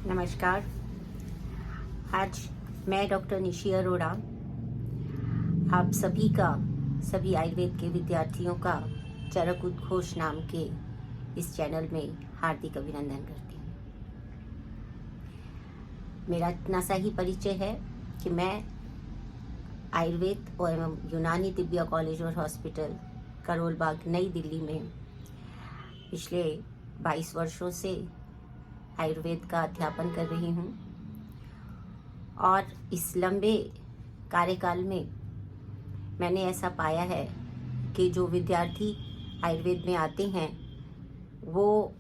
नमस्कार। आज मैं डॉक्टर निशी अरोड़ा आप सभी का, सभी आयुर्वेद के विद्यार्थियों का चरक उद्घोष नाम के इस चैनल में हार्दिक अभिनंदन करती हूँ। मेरा इतना सा ही परिचय है कि मैं आयुर्वेद एवं यूनानी तिब्बिया कॉलेज और हॉस्पिटल करोल बाग नई दिल्ली में पिछले 22 वर्षों से आयुर्वेद का अध्यापन कर रही हूँ और इस लंबे कार्यकाल में मैंने ऐसा पाया है कि जो विद्यार्थी आयुर्वेद में आते हैं वो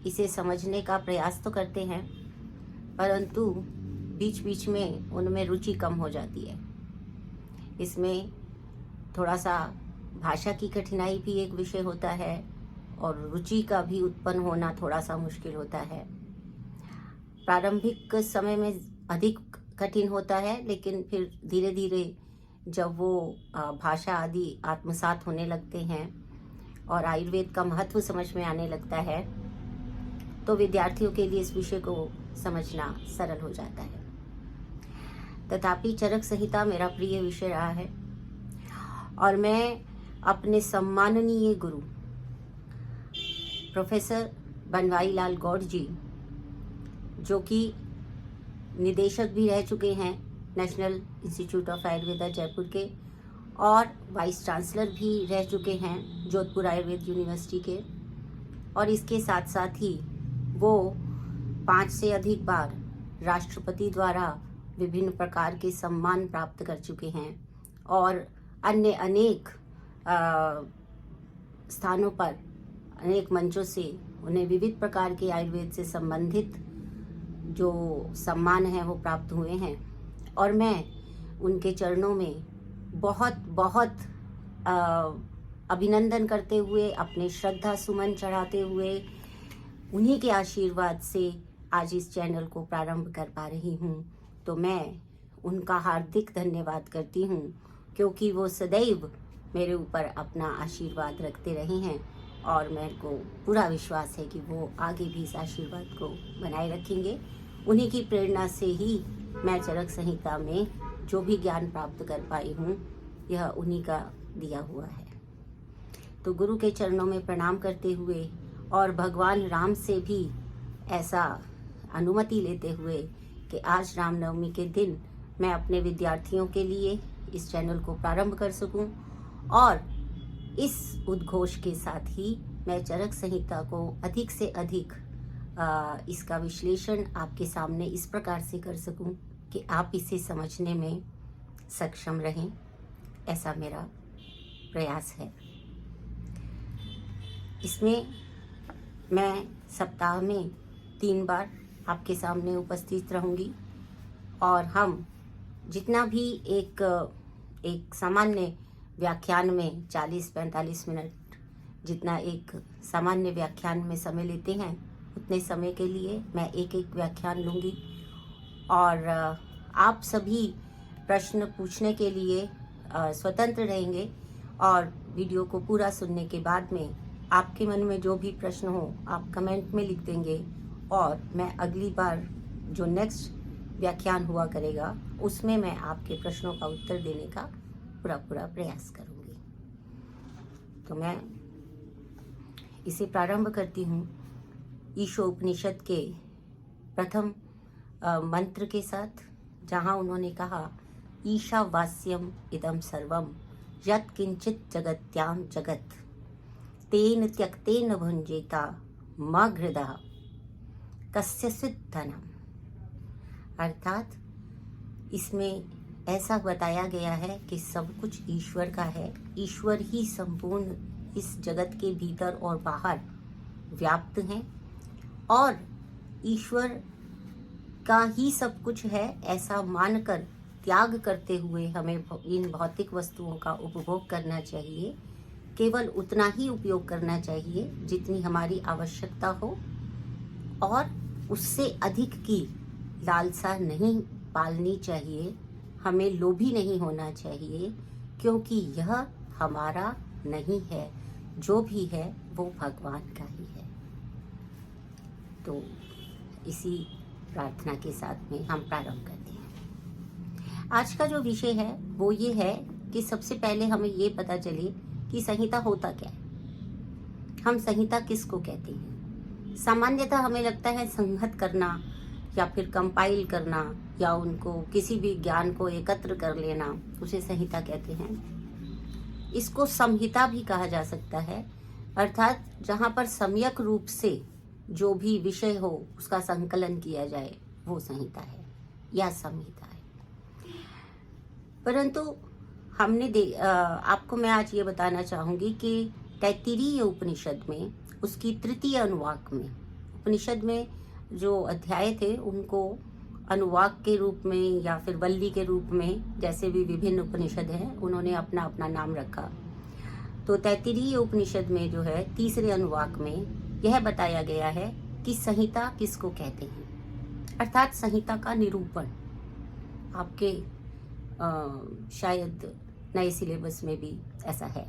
इसे समझने का प्रयास तो करते हैं, परंतु बीच बीच में उनमें रुचि कम हो जाती है। इसमें थोड़ा सा भाषा की कठिनाई भी एक विषय होता है और रुचि का भी उत्पन्न होना थोड़ा सा मुश्किल होता है। प्रारंभिक समय में अधिक कठिन होता है, लेकिन फिर धीरे धीरे जब वो भाषा आदि आत्मसात होने लगते हैं और आयुर्वेद का महत्व समझ में आने लगता है तो विद्यार्थियों के लिए इस विषय को समझना सरल हो जाता है। तथापि चरक संहिता मेरा प्रिय विषय रहा है और मैं अपने सम्माननीय गुरु प्रोफेसर बनवारी लाल गौड़ जी, जो कि निदेशक भी रह चुके हैं national institute of Ayurveda Jaipur के और वाइस चांसलर भी रह चुके हैं जोधपुर आयुर्वेद यूनिवर्सिटी के, और इसके साथ साथ ही वो 5 से अधिक बार राष्ट्रपति द्वारा विभिन्न प्रकार के सम्मान प्राप्त कर चुके हैं और अन्य अनेक स्थानों पर अनेक मंचों से उन्हें विविध प्रकार के आयुर्वेद से संबंधित जो सम्मान है वो प्राप्त हुए हैं। और मैं उनके चरणों में बहुत बहुत अभिनंदन करते हुए, अपने श्रद्धा सुमन चढ़ाते हुए, उन्हीं के आशीर्वाद से आज इस चैनल को प्रारंभ कर पा रही हूँ। तो मैं उनका हार्दिक धन्यवाद करती हूँ, क्योंकि वो सदैव मेरे ऊपर अपना आशीर्वाद रखते रहे हैं और मेरे को पूरा विश्वास है कि वो आगे भी इस आशीर्वाद को बनाए रखेंगे। उन्हीं की प्रेरणा से ही मैं चरक संहिता में जो भी ज्ञान प्राप्त कर पाई हूँ, यह उन्हीं का दिया हुआ है। तो गुरु के चरणों में प्रणाम करते हुए और भगवान राम से भी ऐसा अनुमति लेते हुए कि आज रामनवमी के दिन मैं अपने विद्यार्थियों के लिए इस चैनल को प्रारंभ कर सकूं और इस उद्घोष के साथ ही मैं चरक संहिता को अधिक से अधिक इसका विश्लेषण आपके सामने इस प्रकार से कर सकूं कि आप इसे समझने में सक्षम रहें, ऐसा मेरा प्रयास है। इसमें मैं सप्ताह में 3 बार आपके सामने उपस्थित रहूंगी और हम जितना भी एक सामान्य व्याख्यान में 40-45 मिनट जितना एक सामान्य व्याख्यान में समय लेते हैं, उतने समय के लिए मैं एक एक व्याख्यान लूँगी और आप सभी प्रश्न पूछने के लिए स्वतंत्र रहेंगे और वीडियो को पूरा सुनने के बाद में आपके मन में जो भी प्रश्न हो आप कमेंट में लिख देंगे और मैं अगली बार जो नेक्स्ट व्याख्यान हुआ करेगा उसमें मैं आपके प्रश्नों का उत्तर देने का पूरा प्रयास करूँगी। तो मैं इसे प्रारंभ करती हूँ ईशोपनिषद के प्रथम मंत्र के साथ, जहाँ उन्होंने कहा ईशावास्यम इदम सर्वम यत् किंचित जगत्याम जगत तेन त्यक्तेन भुंजेता मघृदा कस्यचित् धनम। अर्थात इसमें ऐसा बताया गया है कि सब कुछ ईश्वर का है, ईश्वर ही संपूर्ण इस जगत के भीतर और बाहर व्याप्त हैं और ईश्वर का ही सब कुछ है, ऐसा मानकर त्याग करते हुए हमें इन भौतिक वस्तुओं का उपभोग करना चाहिए। केवल उतना ही उपयोग करना चाहिए जितनी हमारी आवश्यकता हो और उससे अधिक की लालसा नहीं पालनी चाहिए। हमें लोभी नहीं होना चाहिए, क्योंकि यह हमारा नहीं है, जो भी है वो भगवान का ही है। तो इसी प्रार्थना के साथ में हम प्रारंभ करते हैं। आज का जो विषय है वो ये है कि सबसे पहले हमें ये पता चले कि संहिता होता क्या है, हम संहिता किसको कहते हैं। सामान्यतः हमें लगता है संहत करना या फिर कंपाइल करना या उनको किसी भी ज्ञान को एकत्र कर लेना, उसे संहिता कहते हैं। इसको संहिता भी कहा जा सकता है, अर्थात जहाँ पर सम्यक रूप से जो भी विषय हो उसका संकलन किया जाए वो संहिता है या संहिता है। परंतु आपको मैं आज ये बताना चाहूंगी कि तैत्तिरीय उपनिषद में उसकी तृतीय अनुवाक में, उपनिषद में जो अध्याय थे उनको अनुवाक के रूप में या फिर वल्ली के रूप में, जैसे भी विभिन्न उपनिषद हैं उन्होंने अपना अपना नाम रखा। तो तैत्तिरीय उपनिषद में जो है तीसरे अनुवाक में यह बताया गया है कि संहिता किसको कहते हैं, अर्थात संहिता का निरूपण। आपके शायद नए सिलेबस में भी ऐसा है।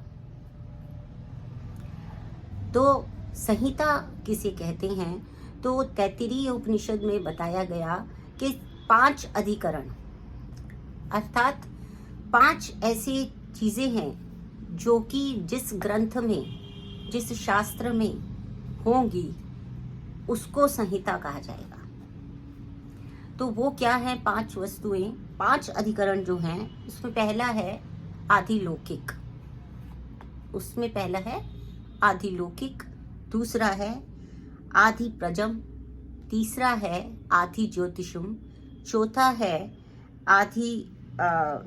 तो संहिता किसे कहते हैं, तो तैत्तिरीय उपनिषद में बताया गया कि 5 अधिकरण, अर्थात 5 ऐसी चीजें हैं जो कि जिस ग्रंथ में, जिस शास्त्र में होंगी उसको संहिता कहा जाएगा। तो वो क्या है 5 वस्तुएं, 5 अधिकरण जो हैं, उसमें पहला है आधिलौकिक, उसमें पहला है आधिलौकिक, दूसरा है आधि प्रजम, तीसरा है आधि ज्योतिषम, चौथा है आधि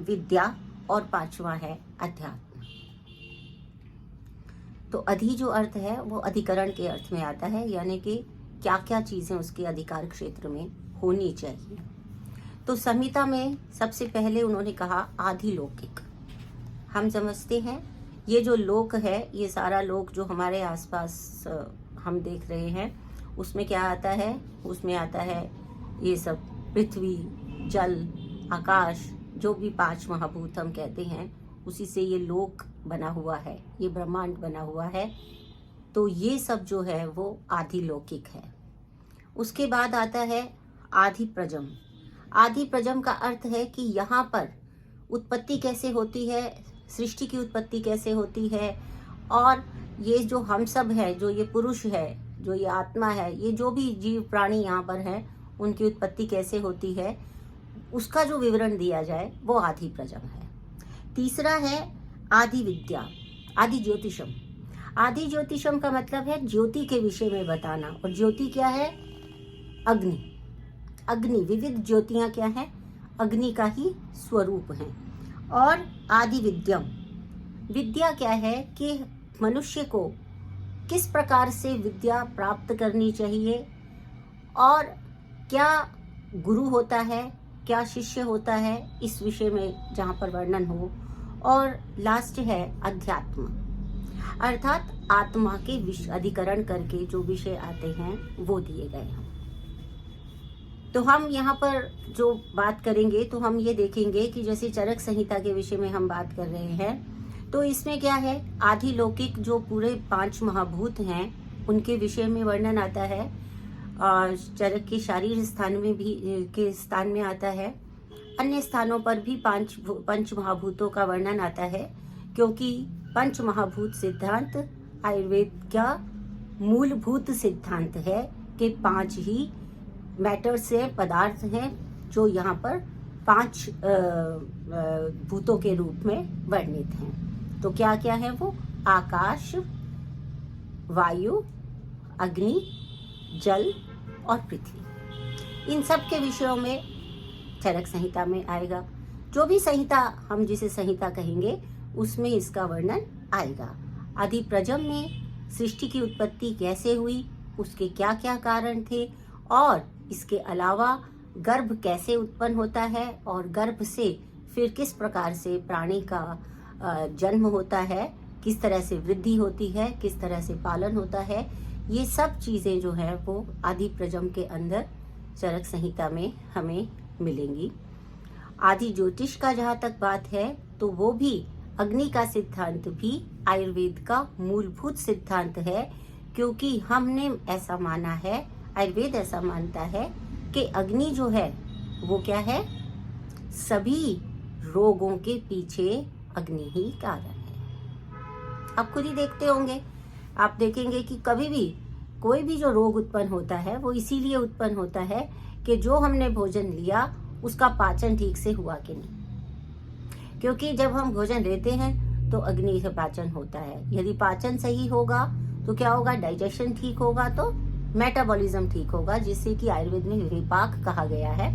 विद्या और 5वां है अध्यात्म। तो अधि जो अर्थ है वो अधिकरण के अर्थ में आता है, यानी कि क्या क्या चीजें उसके अधिकार क्षेत्र में होनी चाहिए। तो संहिता में सबसे पहले उन्होंने कहा आधिलौकिक। हम समझते हैं ये जो लोक है, ये सारा लोक जो हमारे आसपास हम देख रहे हैं, उसमें क्या आता है, उसमें आता है ये सब पृथ्वी, जल, आकाश, जो भी 5 महाभूत हम कहते हैं, उसी से ये लोक बना हुआ है, ये ब्रह्मांड बना हुआ है। तो ये सब जो है वो आधिलौकिक है। उसके बाद आता है आधि प्रजम। आधि प्रजम का अर्थ है कि यहाँ पर उत्पत्ति कैसे होती है, सृष्टि की उत्पत्ति कैसे होती है, और ये जो हम सब है, जो ये पुरुष है, जो ये आत्मा है, ये जो भी जीव प्राणी यहाँ पर हैं, उनकी उत्पत्ति कैसे होती है, उसका जो विवरण दिया जाए वो आधि प्रजम है। तीसरा है आधि विद्या, आधि ज्योतिषम। आधि ज्योतिषम का मतलब है ज्योति के विषय में बताना, और ज्योति क्या है, अग्नि। अग्नि, विविध ज्योतियां क्या है, अग्नि का ही स्वरूप है। और आदि विद्यम, विद्या क्या है कि मनुष्य को किस प्रकार से विद्या प्राप्त करनी चाहिए, और क्या गुरु होता है, क्या शिष्य होता है, इस विषय में जहाँ पर वर्णन हो। और लास्ट है अध्यात्म, अर्थात आत्मा के अधिकरण करके जो विषय आते हैं वो दिए गए हैं। तो हम यहाँ पर जो बात करेंगे तो हम ये देखेंगे कि जैसे चरक संहिता के विषय में हम बात कर रहे हैं, तो इसमें क्या है, आधिलौकिक जो पूरे 5 महाभूत हैं उनके विषय में वर्णन आता है, और चरक के शारीर स्थान में भी के स्थान में आता है। अन्य स्थानों पर भी 5 महाभूतों का वर्णन आता है, क्योंकि 5 महाभूत सिद्धांत आयुर्वेद का मूलभूत सिद्धांत है कि 5 ही मैटर्स से पदार्थ हैं जो यहाँ पर 5 भूतों के रूप में वर्णित हैं। तो क्या क्या है वो, आकाश, वायु, अग्नि, जल और पृथ्वी। इन सब के विषयों में चरक संहिता में आएगा। जो भी संहिता हम जिसे संहिता कहेंगे उसमें इसका वर्णन आएगा। आदि प्रजम में सृष्टि की उत्पत्ति कैसे हुई, उसके क्या क्या कारण थे, और इसके अलावा गर्भ कैसे उत्पन्न होता है, और गर्भ से फिर किस प्रकार से प्राणी का जन्म होता है, किस तरह से वृद्धि होती है, किस तरह से पालन होता है, ये सब चीजें जो है वो आदि प्रजम के अंदर चरक संहिता में हमें मिलेंगी। आदि ज्योतिष का जहाँ तक बात है तो वो भी अग्नि का सिद्धांत भी आयुर्वेद का मूलभूत सिद्धांत है, क्योंकि हमने ऐसा माना है, आयुर्वेद ऐसा मानता है कि अग्नि जो है वो क्या है, सभी रोगों के पीछे अग्नि ही कारण है। आप खुद ही देखते होंगे, आप देखेंगे कि कभी भी कोई भी जो रोग उत्पन्न होता है वो इसीलिए उत्पन्न होता है कि जो हमने भोजन लिया उसका पाचन ठीक से हुआ कि नहीं। क्योंकि जब हम भोजन लेते हैं तो अग्नि से पाचन होता है। यदि पाचन सही होगा तो क्या होगा, डाइजेशन ठीक होगा तो मेटाबॉलिज्म ठीक होगा, जिससे कि आयुर्वेद में विपाक कहा गया है।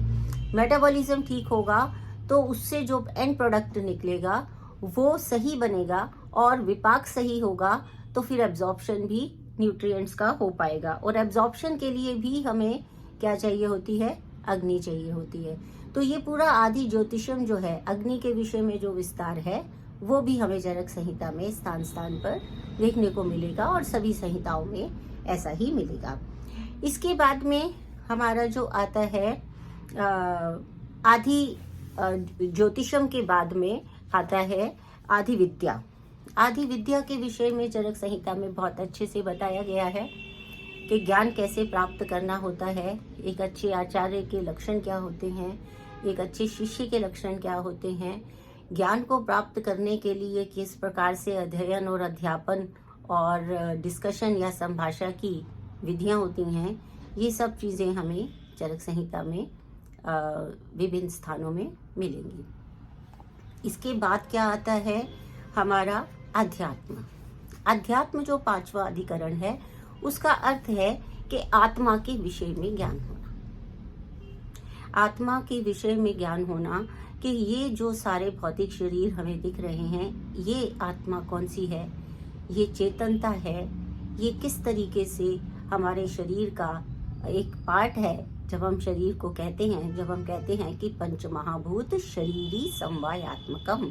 मेटाबॉलिज्म ठीक होगा तो उससे जो एंड प्रोडक्ट निकलेगा वो सही बनेगा, और विपाक सही होगा तो फिर एब्जॉर्प्शन भी न्यूट्रिएंट्स का हो पाएगा। और एब्जॉर्प्शन के लिए भी हमें क्या चाहिए होती है, अग्नि चाहिए होती है। तो ये पूरा आदि ज्योतिषम जो है, अग्नि के विषय में जो विस्तार है वो भी हमें चरक संहिता में स्थान स्थान पर देखने को मिलेगा, और सभी संहिताओं में ऐसा ही मिलेगा। इसके बाद में हमारा जो आता है आदि ज्योतिषम के बाद में आता है आदि विद्या। आदि विद्या के विषय में चरक संहिता में बहुत अच्छे से बताया गया है कि ज्ञान कैसे प्राप्त करना होता है, एक अच्छे आचार्य के लक्षण क्या होते हैं, एक अच्छे शिष्य के लक्षण क्या होते हैं, ज्ञान को प्राप्त करने के लिए किस प्रकार से अध्ययन और अध्यापन और डिस्कशन या संभाषा की विधियां होती हैं, ये सब चीज़ें हमें चरक संहिता में विभिन्न स्थानों में मिलेंगी। इसके बाद क्या आता है हमारा अध्यात्म। अध्यात्म जो 5वां अधिकरण है उसका अर्थ है कि आत्मा के विषय में ज्ञान होना। आत्मा के विषय में ज्ञान होना कि ये जो सारे भौतिक शरीर हमें दिख रहे हैं, ये आत्मा कौन सी है, ये चेतनता है, ये किस तरीके से हमारे शरीर का एक पार्ट है। जब हम शरीर को कहते हैं, जब हम कहते हैं कि पंच महाभूत शरीरी समवायात्मकम,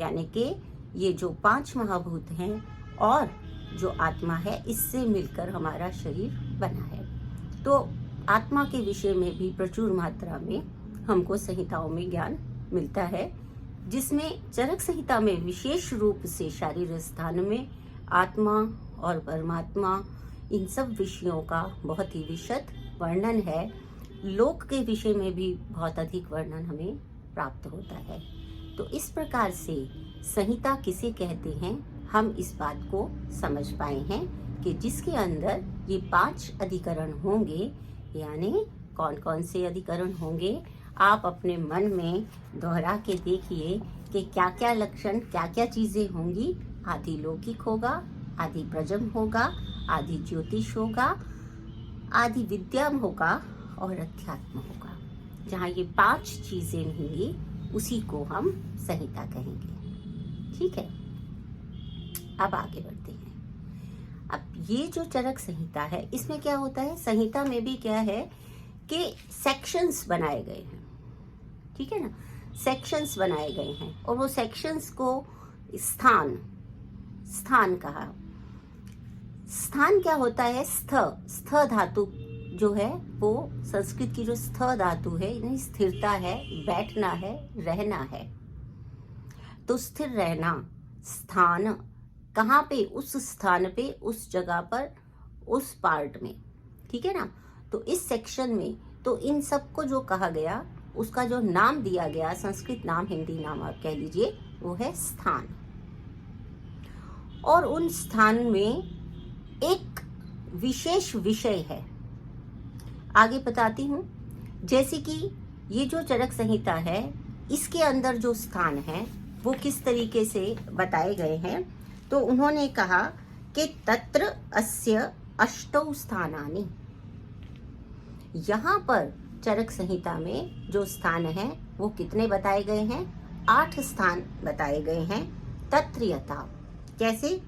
यानी कि ये जो 5 महाभूत हैं और जो आत्मा है, इससे मिलकर हमारा शरीर बना है। तो आत्मा के विषय में भी प्रचुर मात्रा में हमको संहिताओं में ज्ञान मिलता है, जिसमें चरक संहिता में विशेष रूप से शारीर स्थान में आत्मा और परमात्मा, इन सब विषयों का बहुत ही विशद वर्णन है। लोक के विषय में भी बहुत अधिक वर्णन हमें प्राप्त होता है। तो इस प्रकार से संहिता किसे कहते हैं, हम इस बात को समझ पाए हैं कि जिसके अंदर ये 5 अधिकरण होंगे। यानी कौन कौन से अधिकरण होंगे, आप अपने मन में दोहरा के देखिए कि क्या क्या लक्षण, क्या क्या चीजें होंगी। आदि लौकिक होगा, आदि प्रजम होगा, आदि ज्योतिष होगा, आदि विद्या होगा और अध्यात्म होगा। जहाँ ये 5 चीजें होंगी उसी को हम संहिता कहेंगे। ठीक है, अब आगे बढ़ते हैं। अब ये जो चरक संहिता है, इसमें क्या होता है, संहिता में भी क्या है कि सेक्शंस बनाए गए हैं। ठीक है ना, सेक्शंस बनाए गए हैं, और वो सेक्शंस को स्थान कहा। स्थान क्या होता है, स्थ धातु जो है वो संस्कृत की जो स्थ धातु है, यानी स्थिरता है, बैठना है, रहना है। तो स्थिर रहना, स्थान कहाँ पे, उस स्थान पे, उस जगह पर, उस पार्ट में। ठीक है ना। तो इस सेक्शन में तो इन सबको जो कहा गया, उसका जो नाम दिया गया, संस्कृत नाम, हिंदी नाम आप कह लीजिए, वो है स्थान। और उन स्थान में एक विशेष विषय है, आगे बताती हूँ। जैसे कि ये जो चरक संहिता है, इसके अंदर जो स्थान है वो किस तरीके से बताए गए हैं। तो उन्होंने कहा कि तत्र अस्य अष्टौ स्थानानि, यहाँ पर चरक संहिता में जो स्थान है वो कितने बताए गए हैं, 8 स्थान बताए गए हैं। तत्र यथा, कैसे,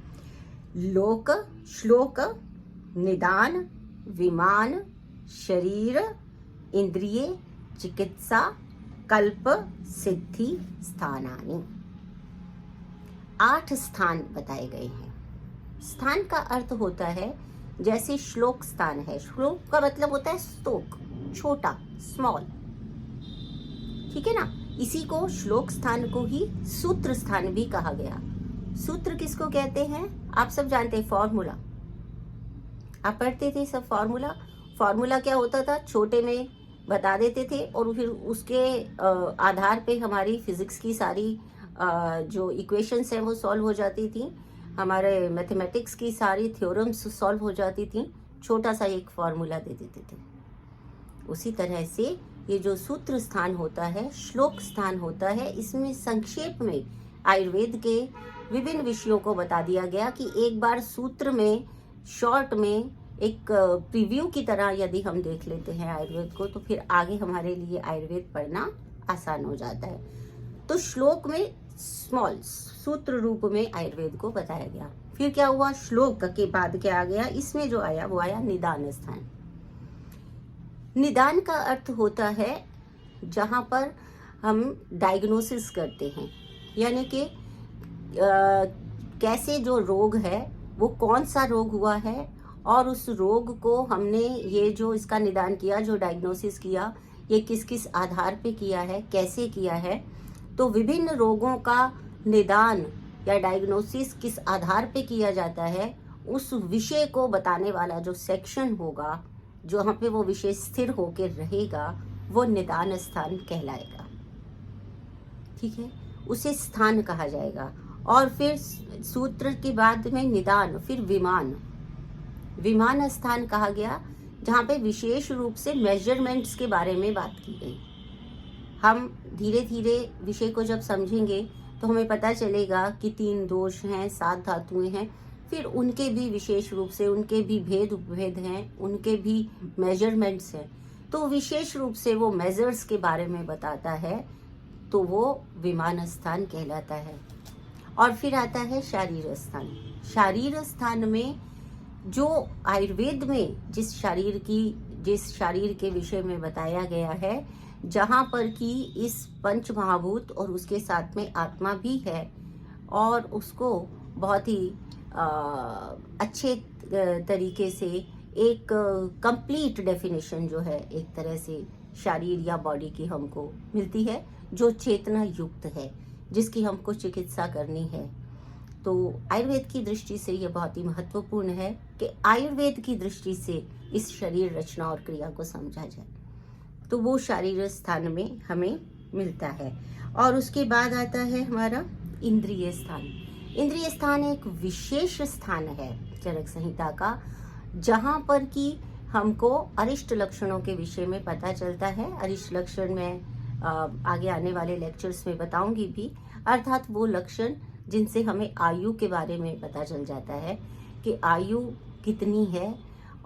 लोक, श्लोक, निदान, विमान, शरीर, इंद्रिय, चिकित्सा, कल्प, सिद्धि स्थानानि, 8 स्थान बताए गए हैं। स्थान का अर्थ होता है, जैसे श्लोक स्थान है, श्लोक का मतलब होता है स्तोक, छोटा, स्मॉल। ठीक है ना, इसी को श्लोक स्थान को ही सूत्र स्थान भी कहा गया। सूत्र किसको कहते हैं, आप सब जानते हैं, फॉर्मूला। आप पढ़ते थे सब फॉर्मूला। फॉर्मूला क्या होता था, छोटे में बता देते थे और फिर उसके आधार पे हमारी फिजिक्स की सारी जो इक्वेशंस हैं वो सॉल्व हो जाती थी, हमारे मैथमेटिक्स की सारी थ्योरम्स सॉल्व हो जाती थी, छोटा सा एक फॉर्मूला दे देते थे। उसी तरह से ये जो सूत्र स्थान होता है, श्लोक स्थान होता है, इसमें संक्षेप में आयुर्वेद के विभिन्न विषयों को बता दिया गया कि एक बार सूत्र में शॉर्ट में एक प्रीव्यू की तरह यदि हम देख लेते हैं आयुर्वेद को, तो फिर आगे हमारे लिए आयुर्वेद पढ़ना आसान हो जाता है। तो श्लोक में स्मॉल सूत्र रूप में आयुर्वेद को बताया गया। फिर क्या हुआ, श्लोक के बाद क्या आ गया, इसमें जो आया वो आया निदान स्थान। निदान का अर्थ होता है जहां पर हम डायग्नोसिस करते हैं, यानी कि कैसे जो रोग है वो कौन सा रोग हुआ है और उस रोग को हमने ये जो इसका निदान किया, जो डायग्नोसिस किया, ये किस किस आधार पे किया है, कैसे किया है। तो विभिन्न रोगों का निदान या डायग्नोसिस किस आधार पे किया जाता है, उस विषय को बताने वाला जो सेक्शन होगा, जो वहाँ पे वो विषय स्थिर होकर रहेगा, वो निदान स्थान कहलाएगा। ठीक है, उसे स्थान कहा जाएगा। और फिर सूत्र के बाद में निदान, फिर विमान, विमान स्थान कहा गया, जहाँ पे विशेष रूप से मेजरमेंट्स के बारे में बात की गई। हम धीरे धीरे विषय को जब समझेंगे तो हमें पता चलेगा कि 3 दोष हैं, 7 धातुएं हैं, फिर उनके भी विशेष रूप से उनके भी भेद उपभेद हैं, उनके भी मेजरमेंट्स हैं। तो विशेष रूप से वो मेजर्स के बारे में बताता है, तो वो विमान स्थान कहलाता है। और फिर आता है शारीर स्थान। शारीर स्थान में जो आयुर्वेद में जिस शरीर के विषय में बताया गया है, जहाँ पर कि इस पंच महाभूत और उसके साथ में आत्मा भी है, और उसको बहुत ही अच्छे तरीके से एक कंप्लीट डेफिनेशन जो है एक तरह से शरीर या बॉडी की हमको मिलती है, जो चेतना युक्त है, जिसकी हमको चिकित्सा करनी है। तो आयुर्वेद की दृष्टि से यह बहुत ही महत्वपूर्ण है कि आयुर्वेद की दृष्टि से इस शरीर रचना और क्रिया को समझा जाए। तो वो शारीर स्थान में हमें मिलता है। और उसके बाद आता है हमारा इंद्रिय स्थान। इंद्रिय स्थान एक विशेष स्थान है चरक संहिता का, जहाँ पर कि हमको अरिष्ट लक्षणों के विषय में पता चलता है। अरिष्ट लक्षण में आगे आने वाले लेक्चर्स में बताऊंगी भी, अर्थात वो लक्षण जिनसे हमें आयु के बारे में पता चल जाता है कि आयु कितनी है,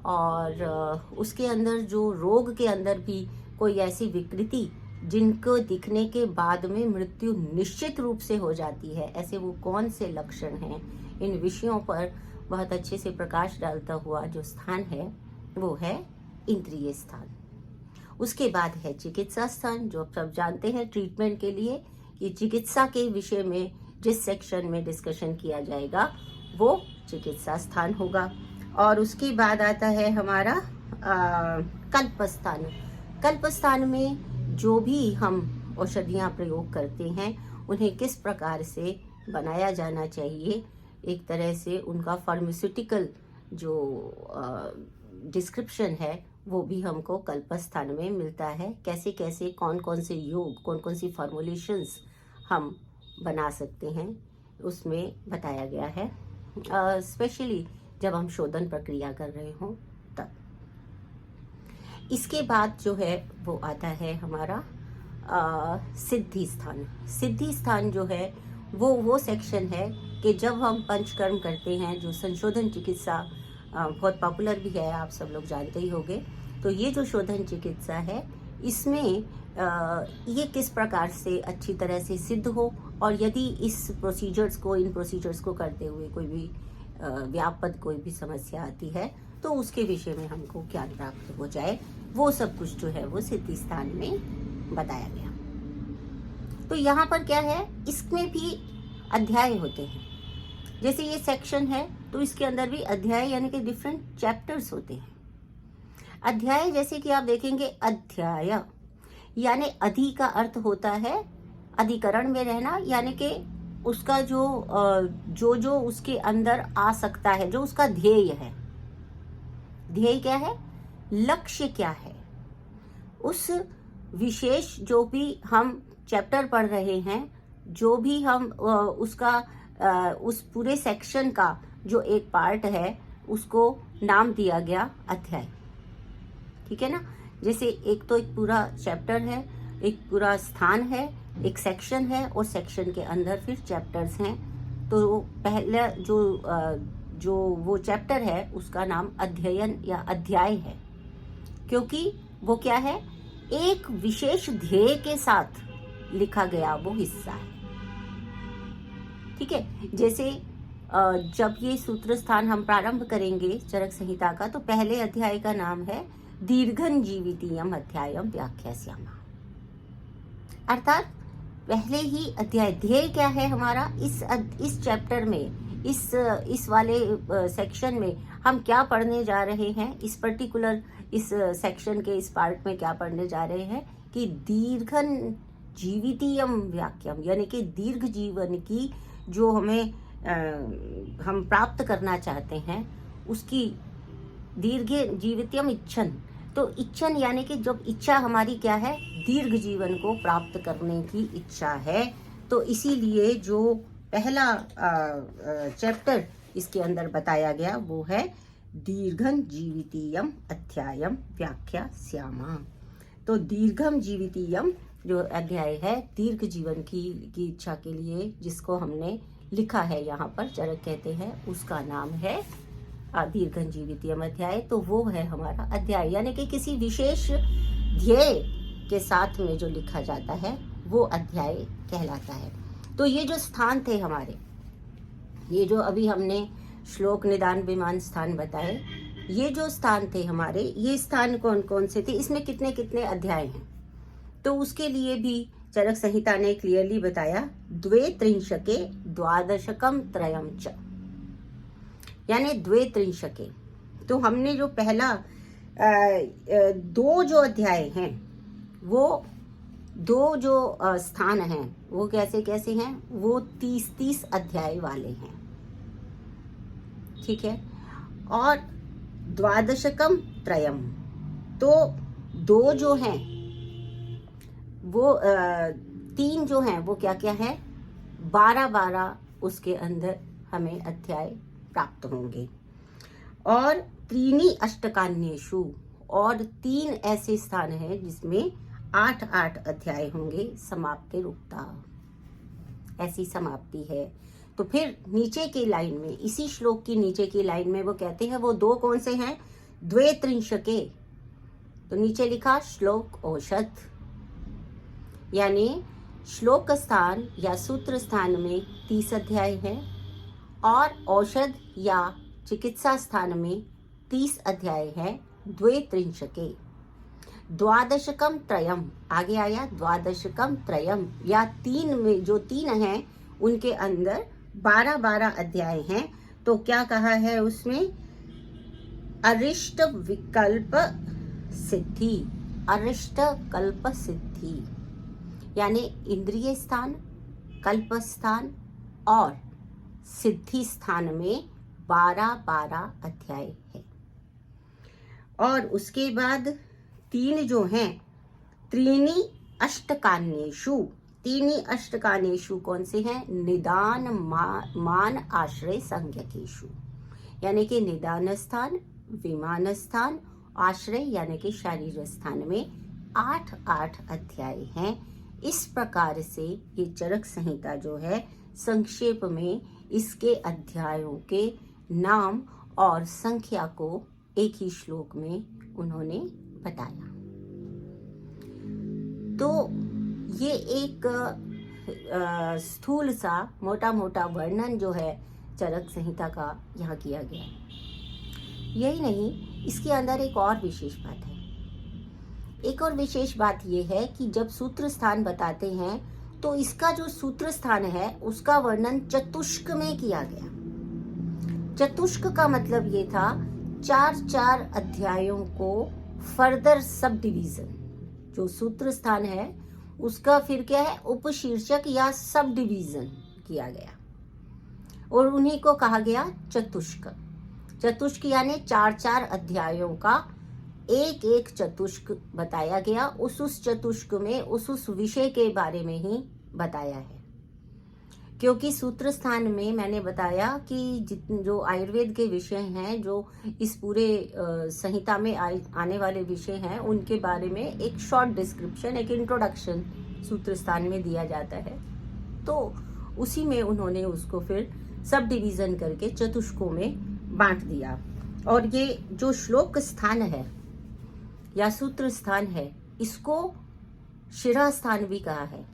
और उसके अंदर जो रोग के अंदर भी कोई ऐसी विकृति जिनको दिखने के बाद में मृत्यु निश्चित रूप से हो जाती है, ऐसे वो कौन से लक्षण हैं, इन विषयों पर बहुत अच्छे से प्रकाश डालता हुआ जो स्थान है वो है इंद्रिय स्थान। उसके बाद है चिकित्सा स्थान, जो आप सब जानते हैं ट्रीटमेंट के लिए कि चिकित्सा के विषय में जिस सेक्शन में डिस्कशन किया जाएगा वो चिकित्सा स्थान होगा। और उसके बाद आता है हमारा कल्पस्थान। कल्पस्थान में जो भी हम औषधियाँ प्रयोग करते हैं उन्हें किस प्रकार से बनाया जाना चाहिए, एक तरह से उनका फार्मास्यूटिकल जो डिस्क्रिप्शन है वो भी हमको कल्पस्थान में मिलता है। कैसे कैसे कौन कौन से योग, कौन कौन सी फॉर्मुलेशंस हम बना सकते हैं उसमें बताया गया है, स्पेशली जब हम शोधन प्रक्रिया कर रहे हों तब। इसके बाद जो है वो आता है हमारा सिद्धि स्थान। सिद्धि स्थान जो है वो सेक्शन है कि जब हम पंचकर्म करते हैं, जो संशोधन चिकित्सा बहुत पॉपुलर भी है, आप सब लोग जानते ही होंगे। तो ये जो शोधन चिकित्सा है, इसमें ये किस प्रकार से अच्छी तरह से सिद्ध हो, और यदि इन प्रोसीजर्स को करते हुए कोई भी व्यापक कोई भी समस्या आती है तो उसके विषय में हमको ज्ञान प्राप्त हो जाए, वो सब कुछ जो है वो सिद्धि स्थान में बताया गया। तो यहाँ पर क्या है, इसमें भी अध्याय होते हैं। जैसे ये सेक्शन है तो इसके अंदर भी अध्याय यानी कि डिफरेंट चैप्टर्स होते हैं। अध्याय जैसे कि आप देखेंगे, अध्याय यानी अधि का अर्थ होता है अधिकरण में रहना, यानी कि उसका जो उसके अंदर आ सकता है, जो उसका ध्येय है। ध्येय क्या है, लक्ष्य क्या है, उस विशेष जो भी हम चैप्टर पढ़ रहे हैं, जो भी हम उसका उस पूरे सेक्शन का जो एक पार्ट है उसको नाम दिया गया अध्याय। ठीक है ना। जैसे एक तो एक पूरा चैप्टर है, एक पूरा स्थान है, एक सेक्शन है और सेक्शन के अंदर फिर चैप्टर्स हैं। तो पहला जो वो चैप्टर है उसका नाम अध्ययन या अध्याय है, क्योंकि वो क्या है, एक विशेष ध्येय के साथ लिखा गया वो हिस्सा है। ठीक है। जैसे जब ये सूत्र स्थान हम प्रारंभ करेंगे चरक संहिता का, तो पहले अध्याय का नाम है दीर्घं जीवितीयम अध्यायम व्याख्यास्यामः। अर्थात पहले ही अध्याय, ध्येय क्या है हमारा, इस चैप्टर में, इस वाले सेक्शन में हम क्या पढ़ने जा रहे हैं, इस पर्टिकुलर इस सेक्शन के इस पार्ट में क्या पढ़ने जा रहे हैं कि दीर्घं जीवितीयम व्याख्याम, यानी कि दीर्घ जीवन की जो हम प्राप्त करना चाहते हैं उसकी दीर्घ जीवितम इच्छन। तो इच्छन यानी कि जब इच्छा हमारी क्या है, दीर्घ जीवन को प्राप्त करने की इच्छा है, तो इसीलिए जो पहला चैप्टर इसके अंदर बताया गया वो है दीर्घं जीवितीयम अध्यायम व्याख्यास्यामः। तो दीर्घम जीवितीयम जो अध्याय है दीर्घ जीवन की इच्छा के लिए जिसको हमने लिखा है यहाँ पर, चरक कहते हैं, उसका नाम है दीर्घं जीवितीयम अध्याय। तो वो है हमारा अध्याय, यानी कि किसी विशेष ध्येय के साथ में जो लिखा जाता है वो अध्याय कहलाता है। तो ये जो स्थान थे हमारे, ये जो अभी हमने श्लोक निदान विमान स्थान बताए, ये जो स्थान थे हमारे, ये स्थान कौन कौन से थे, इसमें कितने कितने अध्याय हैं, तो उसके लिए भी चरक संहिता ने क्लियरली बताया, द्वे त्रिंशके द्वादशकम त्रयम च, यानी द्वे त्रिंशके। तो हमने जो पहला दो जो अध्याय हैं, वो दो जो स्थान हैं वो कैसे कैसे हैं, वो 30-30 अध्याय वाले हैं। ठीक है। और द्वादशकम त्रयम, तो दो जो हैं वो 3 जो हैं वो क्या क्या है, 12-12 उसके अंदर हमें अध्याय प्राप्त होंगे। और त्रीणी अष्टकान्येषु, और 3 ऐसे स्थान हैं जिसमें 8-8 अध्याय होंगे। समाप्ति रुक्ता, ऐसी समाप्ति है। तो फिर नीचे की लाइन में, इसी श्लोक की नीचे की लाइन में वो कहते हैं वो दो कौन से हैं, द्वे त्रिंशके। तो नीचे लिखा श्लोक औषध, यानी श्लोक स्थान या सूत्र स्थान में 30 अध्याय है और औषध या चिकित्सा स्थान में 30 अध्याय है। द्वे त्रिंशके द्वादशकम त्रयम, आगे आया द्वादशकम त्रयम, या 3 में जो 3 हैं उनके अंदर 12-12 अध्याय हैं। तो क्या कहा है उसमें, अरिष्ट विकल्प सिद्धि, अरिष्ट कल्प सिद्धि, यानी इंद्रिय स्थान, कल्प स्थान और सिद्धि स्थान में 12-12 अध्याय है। और उसके बाद 3 जो हैं, त्रीणी अष्टकान्येषु, तीनी अष्टकान्येषु कौन से हैं, निदान मान आश्रय संज्ञकेषु, यानी कि निदान स्थान, विमान स्थान, आश्रय यानी कि शारीर स्थान में 8-8 अध्याय हैं। इस प्रकार से ये चरक संहिता जो है संक्षेप में इसके अध्यायों के नाम और संख्या को एक ही श्लोक में उन्होंने बताया। तो ये एक स्थूल सा मोटा मोटा वर्णन जो है चरक संहिता का यहाँ किया गया। यही नहीं, इसके अंदर एक और विशेष बात है। एक और विशेष बात यह है कि जब सूत्र स्थान बताते हैं तो इसका जो सूत्र स्थान है उसका वर्णन चतुष्क में किया गया। चतुष्क का मतलब ये था 4-4 अध्यायों को फर्दर सब डिवीजन, जो सूत्र स्थान है उसका फिर क्या है, उपशीर्षक या सब डिवीजन किया गया और उन्हीं को कहा गया चतुष्क। चतुष्क यानी 4-4 अध्यायों का एक एक चतुष्क बताया गया, उस चतुष्क में उस विषय के बारे में ही बताया है। क्योंकि सूत्र स्थान में मैंने बताया कि जो आयुर्वेद के विषय हैं, जो इस पूरे संहिता में आने वाले विषय हैं, उनके बारे में एक शॉर्ट डिस्क्रिप्शन, एक इंट्रोडक्शन सूत्र स्थान में दिया जाता है। तो उसी में उन्होंने उसको फिर सब डिवीजन करके चतुष्कों में बांट दिया। और ये जो श्लोक स्थान है या सूत्र स्थान है, इसको शिरा स्थान भी कहा है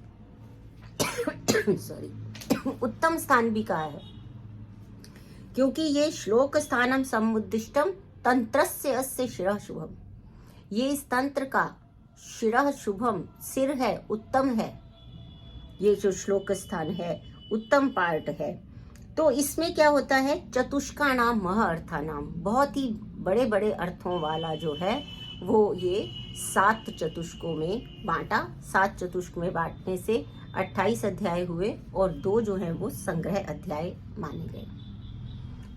सॉरी उत्तम स्थान भी कहा है, क्योंकि ये श्लोक स्थानम समुद्दिष्टम तंत्रस्य अस्य शिरः शुभम, ये इस तंत्र का शिरः शुभम सिर है, उत्तम है। ये जो श्लोक स्थान है उत्तम पार्ट है। तो इसमें क्या होता है, चतुष्का नाम मह अर्था नाम, बहुत ही बड़े बड़े अर्थों वाला जो है वो ये 7 चतुष्कों में बांटा। 7 चतुष्क में बांटने से 28 अध्याय हुए और 2 जो हैं वो संग्रह अध्याय माने गए।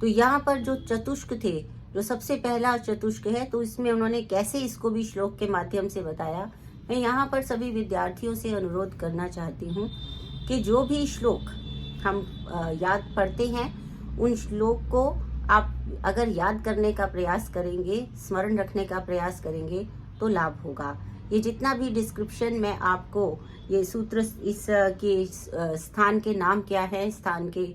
तो यहाँ पर जो चतुष्क थे, जो सबसे पहला चतुष्क है, तो इसमें उन्होंने कैसे इसको भी श्लोक के माध्यम से बताया। मैं यहाँ पर सभी विद्यार्थियों से अनुरोध करना चाहती हूँ कि जो भी श्लोक हम याद पढ़ते हैं, उन श्लोक को आप अगर याद करने का प्रयास करेंगे, स्मरण रखने का प्रयास करेंगे तो लाभ होगा। ये जितना भी डिस्क्रिप्शन मैं आपको, ये सूत्र इस के स्थान के नाम क्या है, स्थान के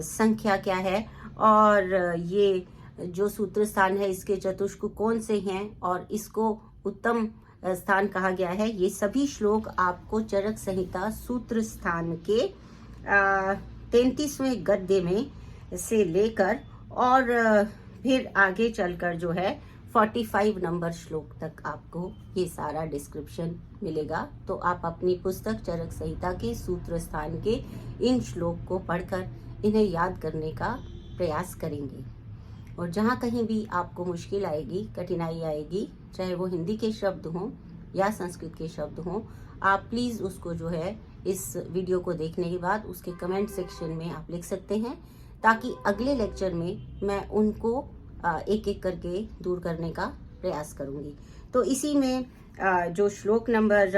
संख्या क्या है, और ये जो सूत्र स्थान है इसके चतुष्क कौन से हैं और इसको उत्तम स्थान कहा गया है, ये सभी श्लोक आपको चरक संहिता सूत्र स्थान के 33वें गद्य में से लेकर और फिर आगे चलकर जो है 45 नंबर श्लोक तक आपको ये सारा डिस्क्रिप्शन मिलेगा। तो आप अपनी पुस्तक चरक संहिता के सूत्र स्थान के इन श्लोक को पढ़कर इन्हें याद करने का प्रयास करेंगे। और जहाँ कहीं भी आपको मुश्किल आएगी, कठिनाई आएगी, चाहे वो हिंदी के शब्द हों या संस्कृत के शब्द हों, आप प्लीज़ उसको जो है इस वीडियो को देखने के बाद उसके कमेंट सेक्शन में आप लिख सकते हैं, ताकि अगले लेक्चर में मैं उनको एक एक करके दूर करने का प्रयास करूंगी। तो इसी में जो श्लोक नंबर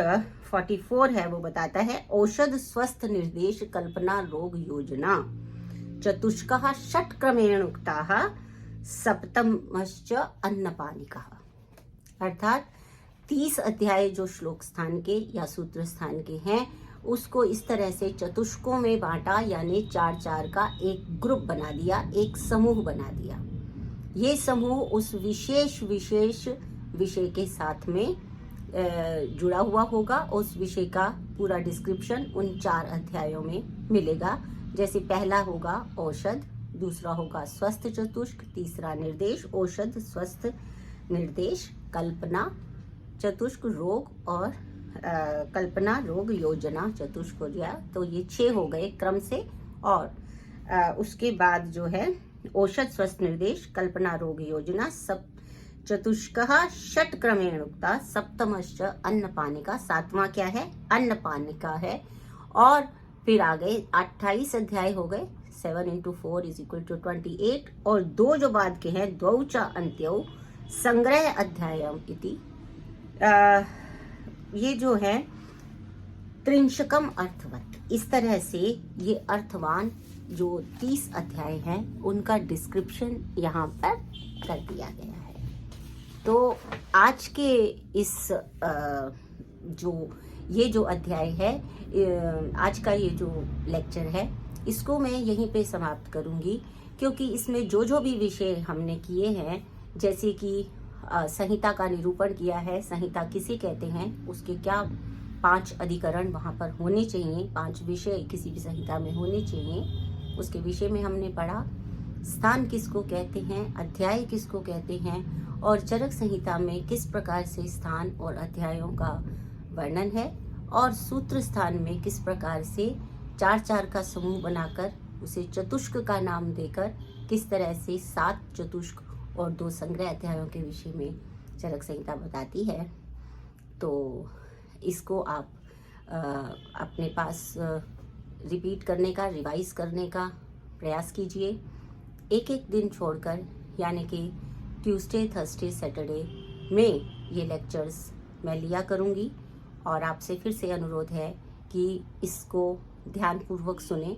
44 है वो बताता है, औषध स्वस्थ निर्देश कल्पना रोग योजना चतुष्कः षट क्रमेण उक्ताः सप्तमश्च अन्नपानिकः। अर्थात 30 अध्याय जो श्लोक स्थान के या सूत्र स्थान के हैं, उसको इस तरह से चतुष्कों में बांटा, यानी 4-4 का एक ग्रुप बना दिया, एक समूह बना दिया। ये समूह उस विशेष विषय के साथ में जुड़ा हुआ होगा। उस विषय का पूरा डिस्क्रिप्शन उन 4 अध्यायों में मिलेगा। जैसे पहला होगा औषध, दूसरा होगा स्वस्थ चतुष्क, तीसरा निर्देश औषध स्वस्थ निर्देश, कल्पना चतुष्क रोग, और कल्पना रोग योजना चतुष्क हो गया। तो ये 6 हो गए क्रम से। और उसके बाद जो है औषध स्वस्थ निर्देश कल्पना रोग योजना सब चतुष्कः षट क्रमेण उक्ता सप्तमश्च अन्नपानिका, 7वां क्या है, अन्नपानिका है। और फिर आ गए 28 अध्याय हो गए, 7 × 4 = 28। और 2 जो बाद के हैं, द्वौ च अन्त्यौ संग्रह अध्यायम इति, ये जो है त्रिंशकम अर्थवत। इस तरह से ये अर्थवान जो 30 अध्याय हैं उनका डिस्क्रिप्शन यहाँ पर कर दिया गया है। तो आज के इस जो अध्याय है, आज का ये जो लेक्चर है, इसको मैं यहीं पे समाप्त करूँगी, क्योंकि इसमें जो भी विषय हमने किए हैं, जैसे कि संहिता का निरूपण किया है, संहिता किसे कहते हैं, उसके क्या 5 अधिकरण वहाँ पर होने चाहिए, 5 विषय किसी भी संहिता में होने चाहिए, उसके विषय में हमने पढ़ा। स्थान किसको कहते हैं, अध्याय किसको कहते हैं, और चरक संहिता में किस प्रकार से स्थान और अध्यायों का वर्णन है, और सूत्र स्थान में किस प्रकार से 4-4 का समूह बनाकर उसे चतुष्क का नाम देकर किस तरह से 7 चतुष्क और 2 संग्रह अध्यायों के विषय में चरक संहिता बताती है। तो इसको आप अपने पास रिपीट करने का, रिवाइज करने का प्रयास कीजिए, एक एक दिन छोड़कर, यानी कि ट्यूसडे, थर्सडे, सैटरडे में ये लेक्चर्स मैं लिया करूँगी और आपसे फिर से अनुरोध है कि इसको ध्यानपूर्वक सुने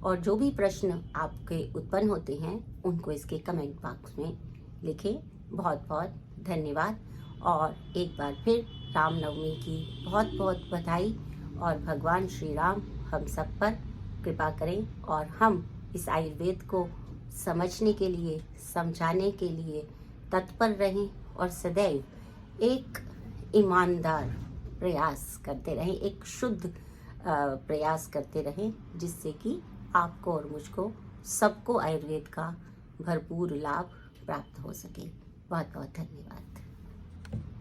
और जो भी प्रश्न आपके उत्पन्न होते हैं उनको इसके कमेंट बॉक्स में लिखें। बहुत बहुत धन्यवाद और एक बार फिर रामनवमी की बहुत बहुत बधाई और भगवान श्री राम हम सब पर कृपा करें और हम इस आयुर्वेद को समझने के लिए, समझाने के लिए तत्पर रहें और सदैव एक ईमानदार प्रयास करते रहें, एक शुद्ध प्रयास करते रहें, जिससे कि आपको और मुझको सबको आयुर्वेद का भरपूर लाभ प्राप्त हो सके। बहुत बहुत धन्यवाद।